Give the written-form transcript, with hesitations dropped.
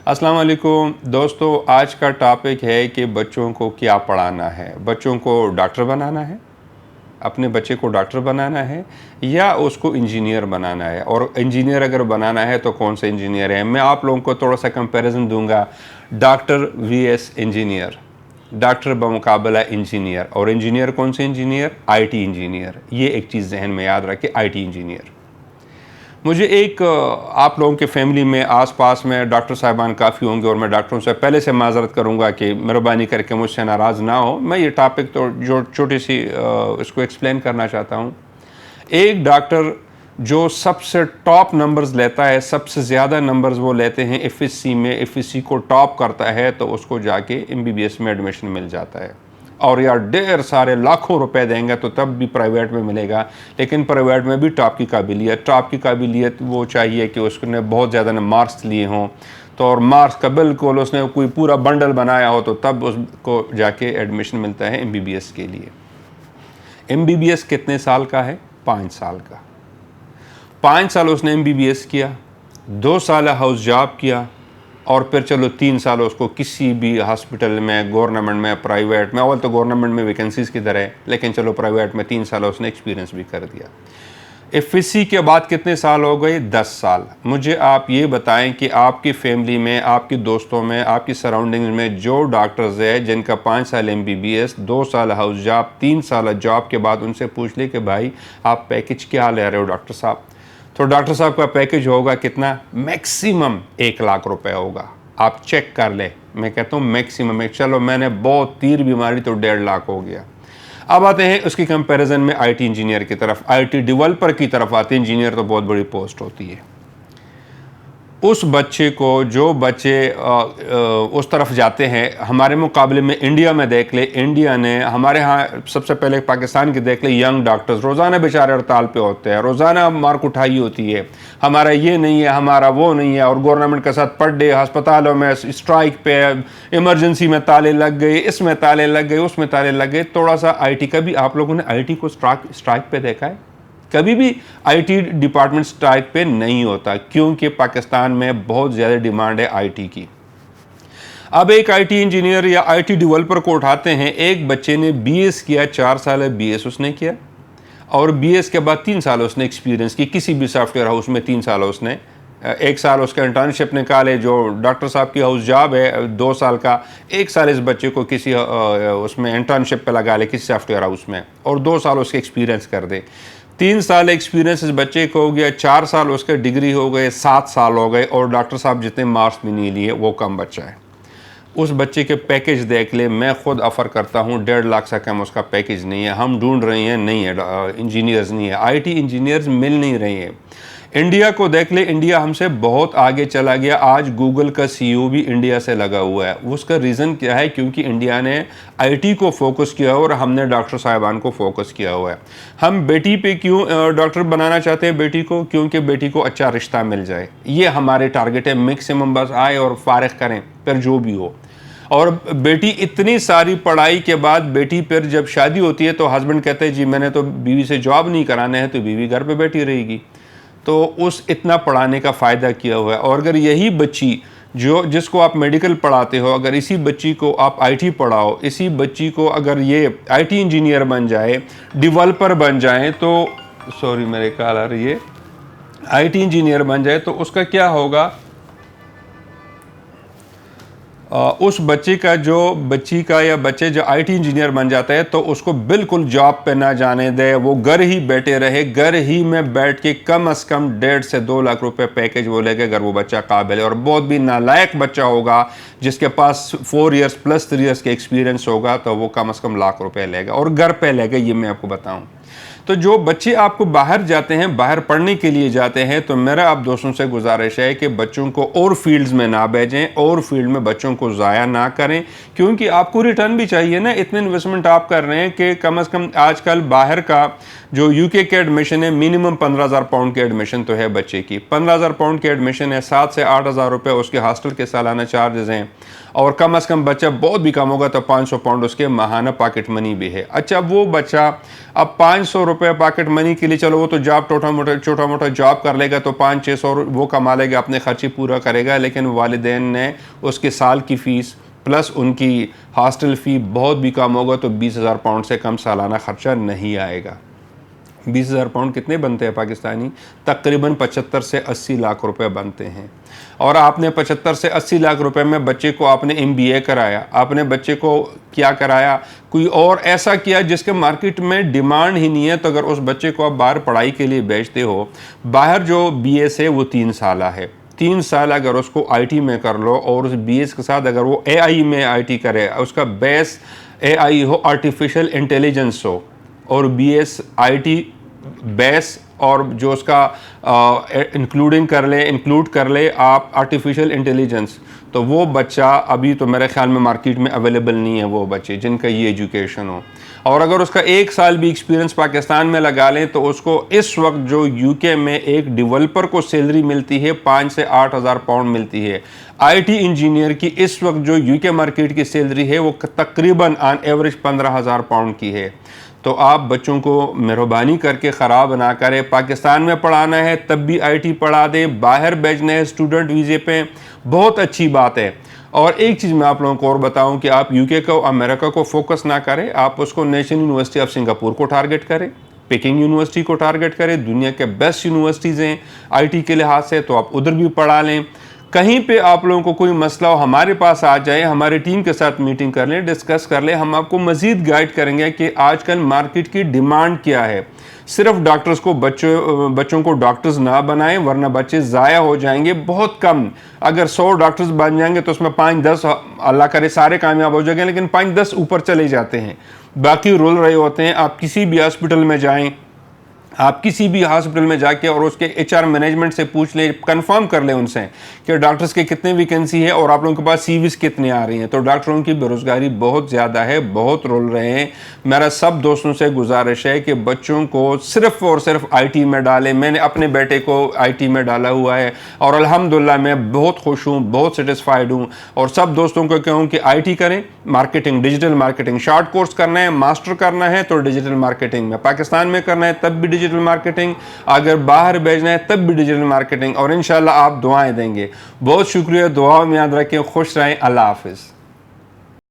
अस्सलाम वालेकुम दोस्तों, आज का टॉपिक है कि बच्चों को क्या पढ़ाना है। बच्चों को डॉक्टर बनाना है, अपने बच्चे को डॉक्टर बनाना है या उसको इंजीनियर बनाना है। और इंजीनियर अगर बनाना है तो कौन से इंजीनियर है। मैं आप लोगों को थोड़ा सा कंपैरिजन दूंगा, डॉक्टर वीएस इंजीनियर, डॉक्टर बमुकाबला इंजीनियर। और इंजीनियर कौन से इंजीनियर? IT engineer. ये एक चीज़ जहन में याद रखें, आईटी इंजीनियर। मुझे एक आप लोगों के फैमिली में आसपास में डॉक्टर साहिबान काफ़ी होंगे और मैं डॉक्टरों से पहले से माजरत करूंगा कि मेहरबानी करके मुझसे नाराज़ ना हो। मैं ये टॉपिक तो जो छोटी सी इसको एक्सप्लेन करना चाहता हूँ। एक डॉक्टर जो सबसे टॉप नंबर्स लेता है, सबसे ज़्यादा नंबर्स वो लेते हैं एफएससी में, एफएससी को टॉप करता है तो उसको जाके एमबीबीएस में एडमिशन मिल जाता है। और यार ढेर सारे लाखों रुपए देंगे तो तब भी प्राइवेट में मिलेगा। लेकिन प्राइवेट में भी टॉप की काबिलियत वो चाहिए कि उसने बहुत ज़्यादा मार्क्स लिए हों, तो और मार्क्स का बिल्कुल उसने कोई पूरा बंडल बनाया हो तो तब उसको जाके एडमिशन मिलता है एमबीबीएस के लिए। एमबीबीएस कितने साल का है? 5 साल का। 5 साल उसने एमबीबीएस किया, 2 साल हाउस जॉब किया और फिर चलो 3 साल उसको किसी भी हॉस्पिटल में, गवर्नमेंट में, प्राइवेट में, अव्वल तो गवर्नमेंट में वैकेंसीज़ किधर है, लेकिन चलो प्राइवेट में 3 साल उसने एक्सपीरियंस भी कर दिया। एफएससी के बाद कितने साल हो गए? 10 साल। मुझे आप ये बताएं कि आपकी फैमिली में, आपके दोस्तों में, आपकी सराउंडिंग में जो डॉक्टर्स है जिनका 5 साल एमबीबीएस, 2 साल हाउस जॉब, 3 साल जॉब के बाद उनसे पूछ ले कि भाई आप पैकेज क्या ले रहे हो डॉक्टर साहब, तो डॉक्टर साहब का पैकेज होगा कितना? मैक्सिमम 1 लाख रुपए होगा। आप चेक कर ले। मैं कहता हूँ मैक्सिमम, चलो मैंने बहुत तीर बीमारी तो 1.5 लाख हो गया। अब आते हैं उसकी कंपैरिजन में आईटी इंजीनियर की तरफ, आईटी डेवलपर की तरफ आते हैं। इंजीनियर तो बहुत बड़ी पोस्ट होती है। उस बच्चे को, जो बच्चे उस तरफ जाते हैं, हमारे मुकाबले में इंडिया में देख ले, इंडिया ने हमारे यहाँ सबसे पहले पाकिस्तान की देख ले, यंग डॉक्टर्स रोज़ाना बेचारे हड़ताल पे होते हैं, रोज़ाना मार कुटाई होती है, हमारा ये नहीं है, हमारा वो नहीं है। और गवर्नमेंट के साथ पर डे अस्पतालों में स्ट्राइक पे, इमरजेंसी में ताले लग गए, इसमें ताले लग गए, उसमें ताले लग गए। थोड़ा सा आईटी का भी आप लोगों ने आईटी को स्ट्राइक पे देखा है? कभी भी आईटी डिपार्टमेंट स्ट्राइक पे नहीं होता, क्योंकि पाकिस्तान में बहुत ज़्यादा डिमांड है आईटी की। अब एक आईटी इंजीनियर या आईटी डेवलपर को उठाते हैं। एक बच्चे ने बीएस किया, 4 साल बीएस उसने किया और बीएस के बाद 3 साल उसने एक्सपीरियंस की किसी भी सॉफ्टवेयर हाउस में। 3 साल उसने, 1 साल उसका इंटर्नशिप निकाले, जो डॉक्टर साहब की हाउस जॉब है 2 साल का, 1 साल इस बच्चे को किसी उसमें इंटर्नशिप पे लगा ले किसी सॉफ्टवेयर हाउस में, और 2 साल उसके एक्सपीरियंस कर दे। 3 साल एक्सपीरियंस इस बच्चे को हो गया, 4 साल उसके डिग्री हो गए, 7 साल हो गए, और डॉक्टर साहब जितने मार्क्स भी नहीं लिए वो कम बच्चा है। उस बच्चे के पैकेज देख ले, मैं खुद ऑफ़र करता हूँ 1.5 लाख से कम उसका पैकेज नहीं है। हम ढूंढ रहे हैं, नहीं है, इंजीनियर्स नहीं है, आईटी इंजीनियर्स मिल नहीं रहे हैं। इंडिया को देख ले, इंडिया हमसे बहुत आगे चला गया। आज गूगल का सीईओ भी इंडिया से लगा हुआ है। उसका रीज़न क्या है? क्योंकि इंडिया ने आईटी को फोकस किया और हमने डॉक्टर साहिबान को फोकस किया हुआ है। हम बेटी पे क्यों डॉक्टर बनाना चाहते हैं बेटी को? क्योंकि बेटी को अच्छा रिश्ता मिल जाए, ये हमारे टारगेट है। मैक्सिमम बस आए और फारिग करें, फिर जो भी हो। और बेटी इतनी सारी पढ़ाई के बाद बेटी पर जब शादी होती है तो हस्बैंड कहते हैं जी मैंने तो बीवी से जॉब नहीं कराना है, तो बीवी घर पे बैठी रहेगी। तो उस इतना पढ़ाने का फ़ायदा किया हुआ है। और अगर यही बच्ची जिसको आप मेडिकल पढ़ाते हो, अगर इसी बच्ची को आप आईटी पढ़ाओ, इसी बच्ची को अगर ये आईटी इंजीनियर बन जाए, डेवलपर बन जाए, तो सॉरी मेरे ख्याल आ रही है, आईटी इंजीनियर बन जाए तो उसका क्या होगा? उस बच्ची का या बच्चे जो आईटी इंजीनियर बन जाता है तो उसको बिल्कुल जॉब पे ना जाने दे, वो घर ही बैठे रहे, घर ही में बैठ के कम से कम 1.5 से 2 लाख रुपए पैकेज वो लेगा अगर वो बच्चा काबिल है। और बहुत भी नालायक बच्चा होगा जिसके पास 4 इयर्स प्लस 3 इयर्स के एक्सपीरियंस होगा तो वो कम से कम लाख रुपए लेगा, और घर पे लेगा। ये मैं आपको बताऊं। तो जो बच्चे आपको बाहर जाते हैं, बाहर पढ़ने के लिए जाते हैं, तो मेरा आप दोस्तों से गुजारिश है कि बच्चों को और फील्ड्स में ना भेजें, और फील्ड में बच्चों को ज़ाया ना करें, क्योंकि आपको रिटर्न भी चाहिए ना। इतने इन्वेस्टमेंट आप कर रहे हैं कि कम से कम आजकल बाहर का جو UK کے ایڈمیشن ہے منیمم 15,000 پاؤنڈ کے ایڈمیشن تو ہے بچے کی. 15,000 پاؤنڈ کے ایڈمیشن ہے, 7 سے 8,000 روپے اس کے ہاسٹل کے سالانہ چارجز ہیں, اور کم از کم بچہ بہت بھی کم ہوگا تو 500 پاؤنڈ اس کے ماہانہ پاکٹ منی بھی ہے. اچھا وہ بچہ اب 500 روپے پاکٹ منی کے لیے, چلو وہ تو جاب چھوٹا موٹا جاب کر لے گا تو 500-600 وہ کما لے گا, اپنے خرچے پورا کرے گا, لیکن والدین نے اس کے سال کی فیس پلس ان کی ہاسٹل فی بہت بھی کم ہوگا تو 20,000 پاؤنڈ سے کم سالانہ خرچہ نہیں آئے گا. 20,000 پاؤنڈ کتنے بنتے ہیں پاکستانی؟ تقریباً 75 سے 80 لاکھ روپے بنتے ہیں. اور آپ نے 75 سے 80 لاکھ روپے میں بچے کو آپ نے MBA کرایا, آپ نے بچے کو کیا کرایا, کوئی اور ایسا کیا جس کے مارکیٹ میں ڈیمانڈ ہی نہیں ہے. تو اگر اس بچے کو آپ باہر پڑھائی کے لیے بھیجتے ہو, باہر جو BS ہے وہ 3 سالہ ہے, 3 سال اگر اس کو IT میں کر لو اور اس BS کے ساتھ اگر وہ AI میں IT کرے, اس کا بیس AI ہو, آرٹیفیشل انٹیلیجنس ہو, اور BS IT بیس اور جو اس کا انکلوڈ کر لے آپ آرٹیفیشل انٹیلیجنس, تو وہ بچہ ابھی تو میرے خیال میں مارکیٹ میں اویلیبل نہیں ہے وہ بچے جن کا یہ ایجوکیشن ہو. اور اگر اس کا 1 سال بھی ایکسپیرینس پاکستان میں لگا لیں تو اس کو اس وقت جو UK میں ایک ڈیولپر کو سیلری ملتی ہے 5 سے 8,000 پاؤنڈ ملتی ہے. IT انجینئر کی اس وقت جو UK مارکیٹ کی سیلری ہے وہ تقریباً آن ایوریج 15,000 پاؤنڈ کی ہے. تو آپ بچوں کو مہربانی کر کے خراب نہ کریں. پاکستان میں پڑھانا ہے تب بھی IT پڑھا دیں, باہر بھیجنا ہے اسٹوڈنٹ ویزے پہ بہت اچھی بات ہے. اور ایک چیز میں آپ لوگوں کو اور بتاؤں کہ آپ UK کو, امریکہ کو فوکس نہ کریں, آپ اس کو نیشنل یونیورسٹی آف سنگاپور کو ٹارگٹ کریں, پیکنگ یونیورسٹی کو ٹارگٹ کریں. دنیا کے بیسٹ یونیورسٹیز ہیں IT کے لحاظ سے, تو آپ ادھر بھی پڑھا لیں. کہیں پہ آپ لوگوں کو کوئی مسئلہ ہو ہمارے پاس آ جائیں, ہمارے ٹیم کے ساتھ میٹنگ کر لیں, ڈسکس کر لیں, ہم آپ کو مزید گائیڈ کریں گے کہ آج کل مارکیٹ کی ڈیمانڈ کیا ہے. صرف ڈاکٹرز کو بچوں کو ڈاکٹرز نہ بنائیں ورنہ بچے ضائع ہو جائیں گے. بہت کم, اگر 100 ڈاکٹرز بن جائیں گے تو اس میں 5-10 اللہ کرے سارے کامیاب ہو جائیں گے, لیکن 5-10 اوپر چلے جاتے ہیں, باقی رول رہے ہوتے ہیں. آپ کسی بھی ہاسپٹل میں جائیں, آپ کسی بھی ہاسپٹل میں جا کے اور اس کے HR مینجمنٹ سے پوچھ لیں, کنفرم کر لیں ان سے کہ ڈاکٹرز کے کتنے ویکنسی ہے اور آپ لوگوں کے پاس CVs کتنے آ رہی ہیں. تو ڈاکٹروں کی بے روزگاری بہت زیادہ ہے, بہت رول رہے ہیں. میرا سب دوستوں سے گزارش ہے کہ بچوں کو صرف اور صرف IT میں ڈالیں. میں نے اپنے بیٹے کو IT میں ڈالا ہوا ہے اور الحمدللہ میں بہت خوش ہوں, بہت سیٹسفائیڈ ہوں. اور سب دوستوں کو کہوں کہ IT کریں, marketing, digital marketing, short course کرنا ہے, ماسٹر کرنا ہے تو ڈیجیٹل مارکیٹنگ میں, پاکستان میں کرنا ہے تب بھی ڈیجیٹل مارکیٹنگ, اگر باہر بھیجنا ہے تب بھی ڈیجیٹل مارکیٹنگ, اور انشاءاللہ آپ دعائیں دیں گے. بہت شکریہ, دعاؤں میں یاد رکھیں, خوش رہیں, اللہ حافظ.